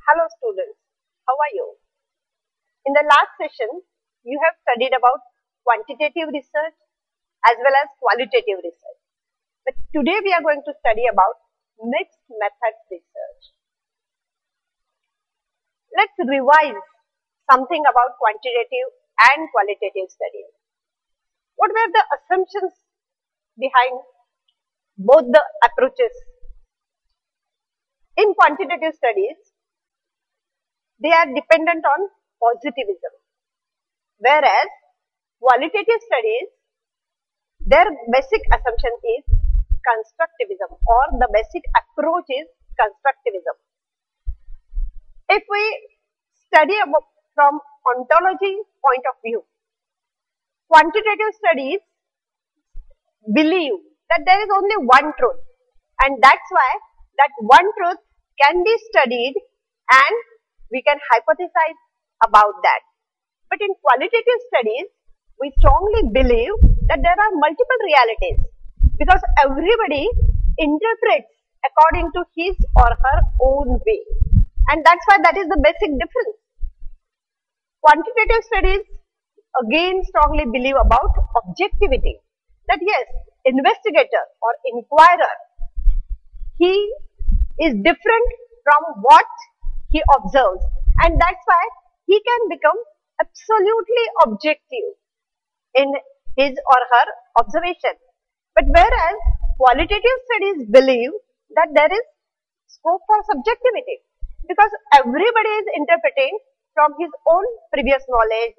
Hello students, how are you? In the last session, you have studied about quantitative research as well as qualitative research. But today we are going to study about mixed methods research. Let's revise something about quantitative and qualitative studies. What were the assumptions behind both the approaches? In quantitative studies, they are dependent on positivism, whereas qualitative studies, their basic assumption is constructivism, or the basic approach is constructivism. If we study from ontology point of view, quantitative studies believe that there is only one truth, and that's why that one truth can be studied and we can hypothesize about that. But in qualitative studies, we strongly believe that there are multiple realities because everybody interprets according to his or her own way. And that's why that is the basic difference. Quantitative studies again strongly believe about objectivity. That yes, investigator or inquirer, he is different from what he observes, and that's why he can become absolutely objective in his or her observation. But whereas qualitative studies believe that there is scope for subjectivity because everybody is interpreting from his own previous knowledge.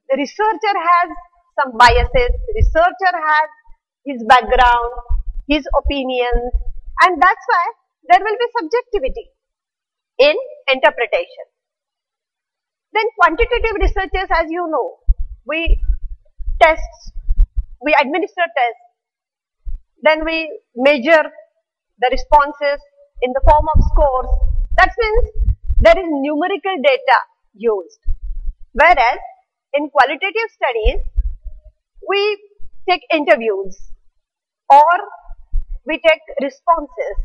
The researcher has some biases, the researcher has his background, his opinions, and that's why there will be subjectivity in interpretation. Then quantitative researchers, as you know, we administer tests, then we measure the responses in the form of scores. That means there is numerical data used. Whereas in qualitative studies, we take interviews or we take responses,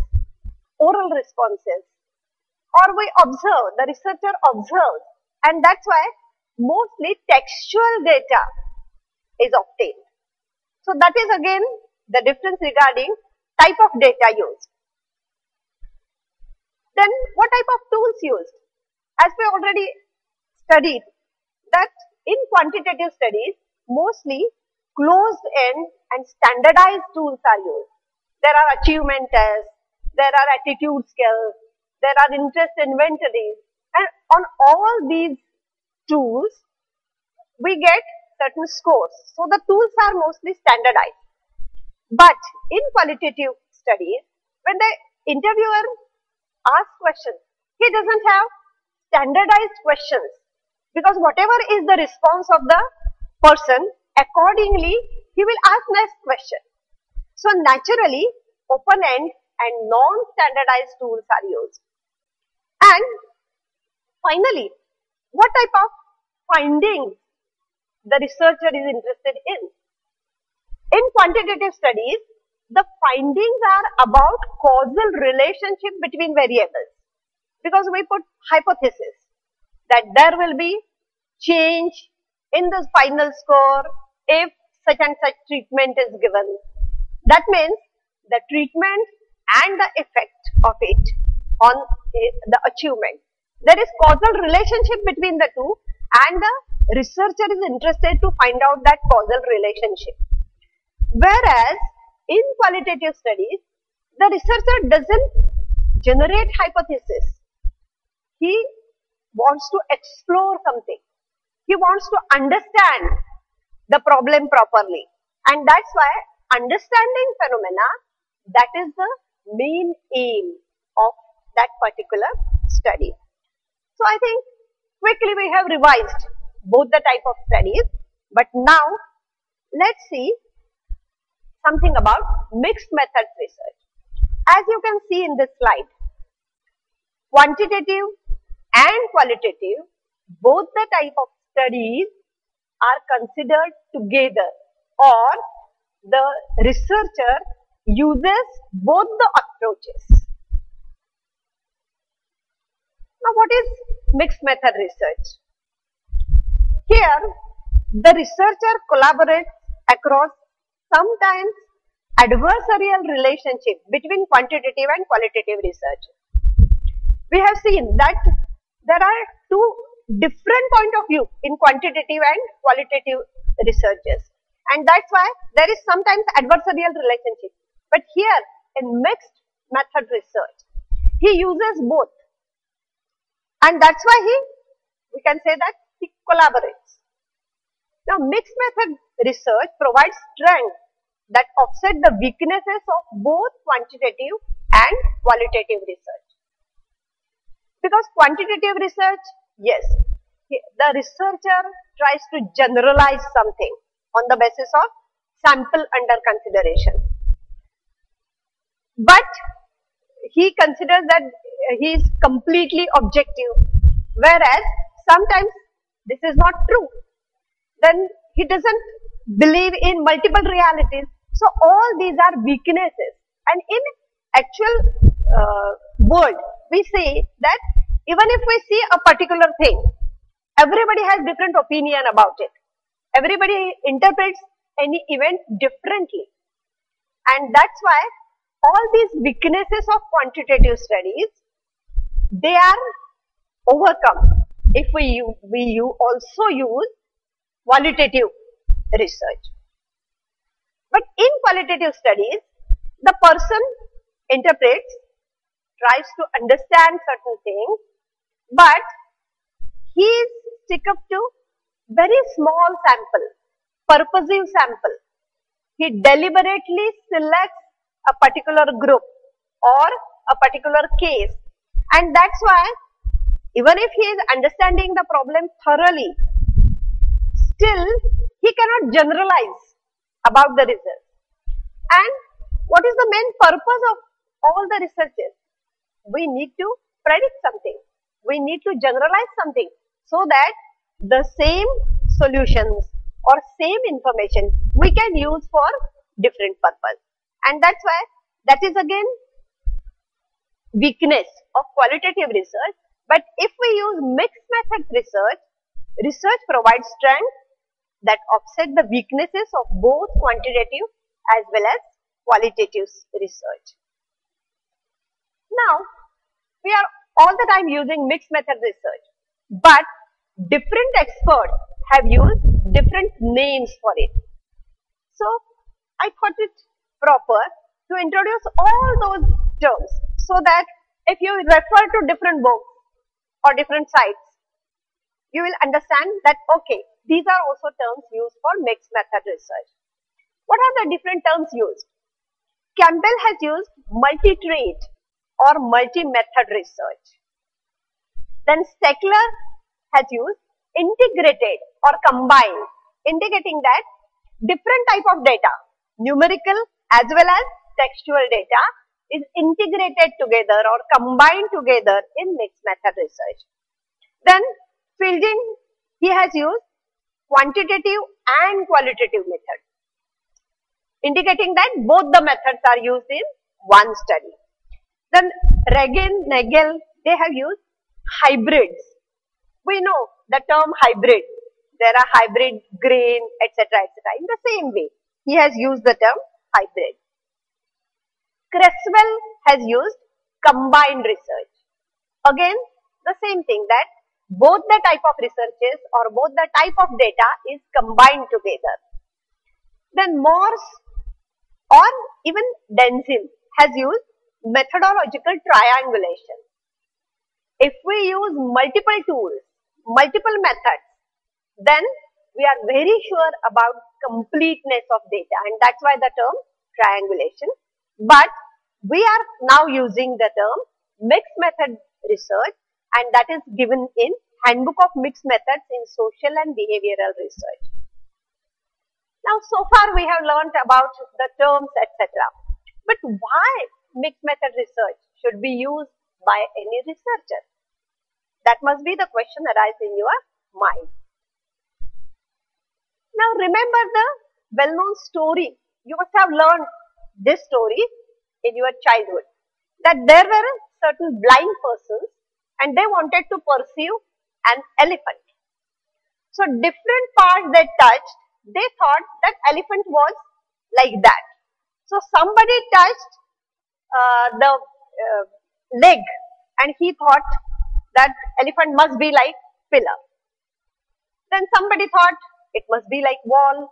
oral responses, or we observe, the researcher observes, and that's why mostly textual data is obtained. So that is again the difference regarding type of data used. Then what type of tools used? As we already studied that in quantitative studies, mostly closed-end and standardized tools are used. There are achievement tests, there are attitude skills, there are interest inventories, and on all these tools, we get certain scores. So the tools are mostly standardized. But in qualitative studies, when the interviewer asks questions, he doesn't have standardized questions because whatever is the response of the person, accordingly, he will ask next question. So naturally, open-end and non-standardized tools are used. And finally, what type of findings the researcher is interested in? In quantitative studies, the findings are about causal relationship between variables because we put hypothesis that there will be change in the final score if such and such treatment is given. That means the treatment and the effect of it on the achievement. There is causal relationship between the two, and the researcher is interested to find out that causal relationship. Whereas in qualitative studies, the researcher doesn't generate hypothesis. He wants to explore something. He wants to understand the problem properly. And that's why understanding phenomena, that is the main aim of that particular study. So I think quickly we have revised both the type of studies, but now let's see something about mixed methods research. As you can see in this slide, quantitative and qualitative, both the type of studies are considered together, or the researcher uses both the approaches. Now, what is mixed method research? Here, the researcher collaborates across sometimes adversarial relationship between quantitative and qualitative research. We have seen that there are two different point of view in quantitative and qualitative researches, and that's why there is sometimes adversarial relationship. But here in mixed method research, he uses both, and that's why we can say that he collaborates. Now, mixed method research provides strength that offset the weaknesses of both quantitative and qualitative research. Because quantitative research, yes, the researcher tries to generalize something on the basis of sample under consideration. But he considers that he is completely objective, whereas sometimes this is not true. Then he doesn't believe in multiple realities. So all these are weaknesses, and in actual world we see that even if we see a particular thing, everybody has different opinion about it. Everybody interprets any event differently, and that's why all these weaknesses of quantitative studies, they are overcome if we also use qualitative research. But in qualitative studies, the person interprets, tries to understand certain things, but he stick up to very small sample, purposive sample. He deliberately selects a particular group or a particular case, and that's why even if he is understanding the problem thoroughly, still he cannot generalize about the result. And what is the main purpose of all the researches? We need to predict something. We need to generalize something so that the same solutions or same information we can use for different purpose. And that's why that is again weakness of qualitative research. But if we use mixed method research, research provides strength that offset the weaknesses of both quantitative as well as qualitative research. Now, we are all the time using mixed method research, but different experts have used different names for it. So, I thought it proper to introduce all those terms so that if you refer to different books or different sites, you will understand that, okay, these are also terms used for mixed method research. What are the different terms used? Campbell has used multi-trait or multi-method research. Then Steckler has used integrated or combined, indicating that different type of data, numerical as well as textual data, is integrated together or combined together in mixed method research. Then Fielding, he has used quantitative and qualitative method, indicating that both the methods are used in one study. Then Regan, Nagel, they have used hybrids. We know the term hybrid. There are hybrid grain, etc., etc. In the same way, he has used the term hybrid. Creswell has used combined research. Again, the same thing, that both the type of researches or both the type of data is combined together. Then Morse or even Denzil has used methodological triangulation. If we use multiple tools, multiple methods, then we are very sure about completeness of data, and that's why the term triangulation. But we are now using the term mixed method research, and that is given in Handbook of Mixed Methods in Social and Behavioral Research. Now, so far we have learnt about the terms, etc. But why mixed method research should be used by any researcher? That must be the question arise in your mind. Now, remember the well-known story. You must have learned this story in your childhood, that there were certain blind persons and they wanted to pursue an elephant. So different parts they touched, they thought that elephant was like that. So somebody touched the leg and he thought that elephant must be like pillar. Then somebody thought it must be like wall.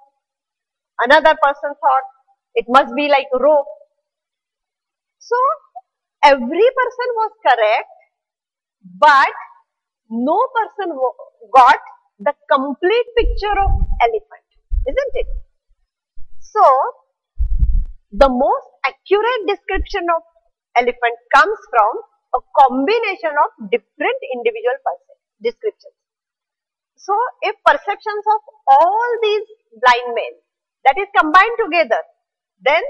Another person thought it must be like rope. So every person was correct, but no person got the complete picture of elephant, isn't it? So the most accurate description of elephant comes from a combination of different individual descriptions. So if perceptions of all these blind men that is combined together, then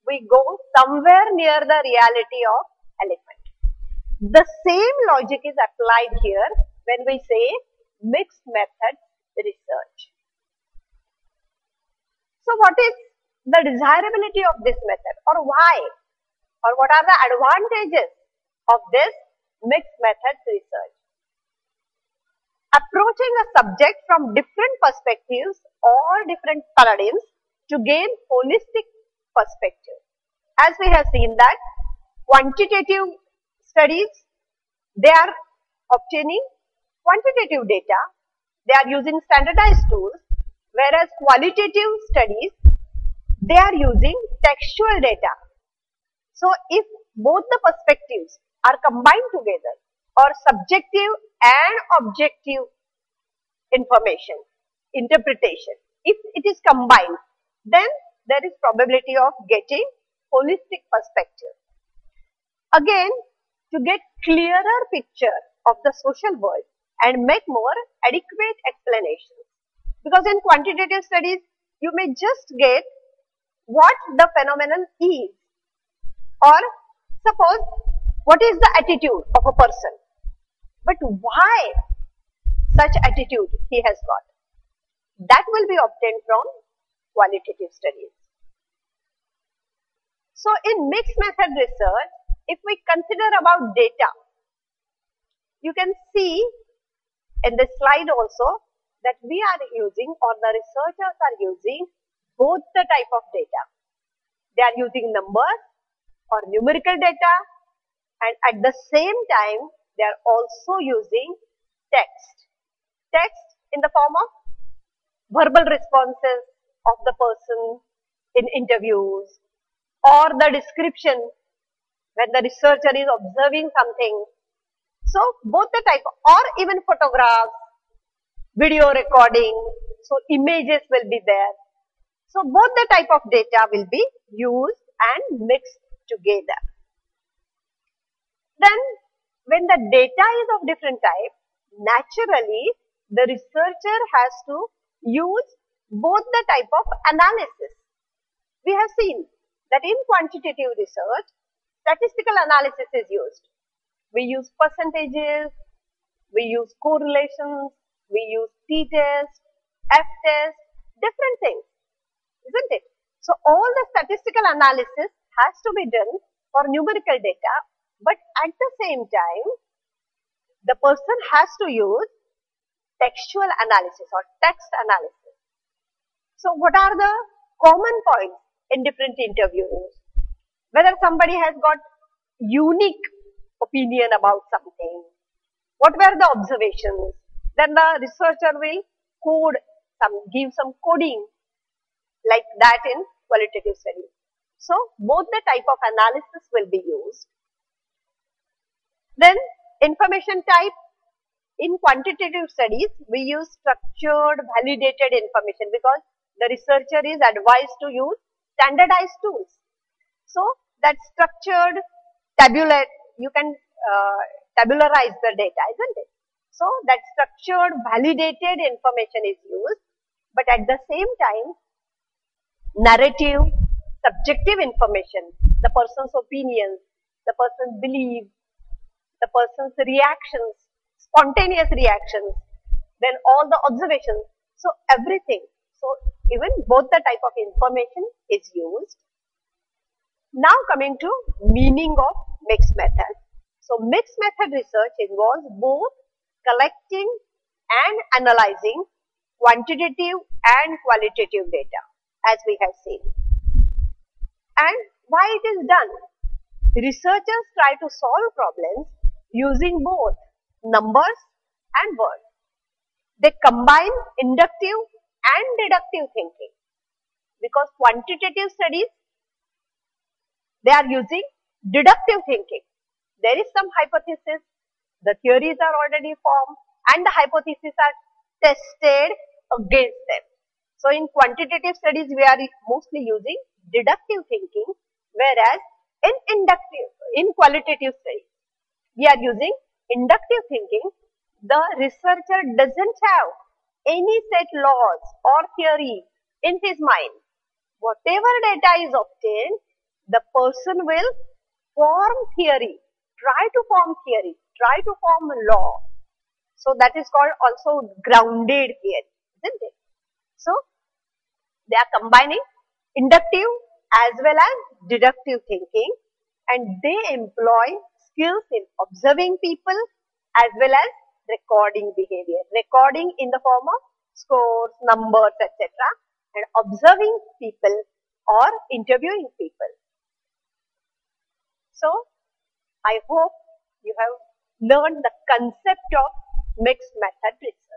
we go somewhere near the reality of elephant. The same logic is applied here when we say mixed method research. So what is the desirability of this method, or why, or what are the advantages of this mixed method research? Approaching a subject from different perspectives or different paradigms to gain holistic perspective. As we have seen that quantitative studies, they are obtaining quantitative data, they are using standardized tools, whereas qualitative studies, they are using textual data. So if both the perspectives are combined together, or subjective and objective information, interpretation, if it is combined, then there is probability of getting holistic perspective. Again, to get clearer picture of the social world and make more adequate explanations. Because in quantitative studies, you may just get what the phenomenon is, or suppose what is the attitude of a person, but why such attitude he has got. That will be obtained from qualitative studies. So in mixed method research, if we consider about data, you can see in this slide also that we are using, or the researchers are using, both the type of data. They are using numbers or numerical data, and at the same time they are also using text. Text in the form of verbal responses of the person in interviews, or the description when the researcher is observing something. So both the type, or even photographs, video recording, so images will be there. So both the type of data will be used and mixed together. Then when the data is of different type, naturally the researcher has to use both the type of analysis. We have seen that in quantitative research, statistical analysis is used. We use percentages, we use correlations, we use t-test, f-test, different things, isn't it? So all the statistical analysis has to be done for numerical data, but at the same time, the person has to use textual analysis or text analysis. So what are the common points in different interviews? Whether somebody has got unique opinion about something, what were the observations, then the researcher will give some coding like that in qualitative studies. So both the type of analysis will be used. Then information type. In quantitative studies, we use structured, validated information because the researcher is advised to use standardized tools. So that structured, you can tabularize the data, isn't it? So that structured, validated information is used, but at the same time, narrative, subjective information, the person's opinions, the person's beliefs, the person's reactions, spontaneous reactions, then all the observations, so everything. So even both the type of information is used. Now coming to meaning of mixed method. So mixed method research involves both collecting and analyzing quantitative and qualitative data, as we have seen. And why it is done? Researchers try to solve problems using both numbers and words. They combine inductive and deductive thinking, because quantitative studies, they are using deductive thinking. There is some hypothesis, the theories are already formed, and the hypotheses are tested against them. So in quantitative studies, we are mostly using deductive thinking, whereas in qualitative studies, we are using inductive thinking. The researcher doesn't have any set laws or theory in his mind. Whatever data is obtained, the person will form theory, try to form theory, try to form law. So that is called also grounded theory, isn't it? So they are combining inductive as well as deductive thinking, and they employ skills in observing people as well as recording behavior. Recording in the form of scores, numbers, etc. and observing people or interviewing people. So I hope you have learned the concept of mixed method research.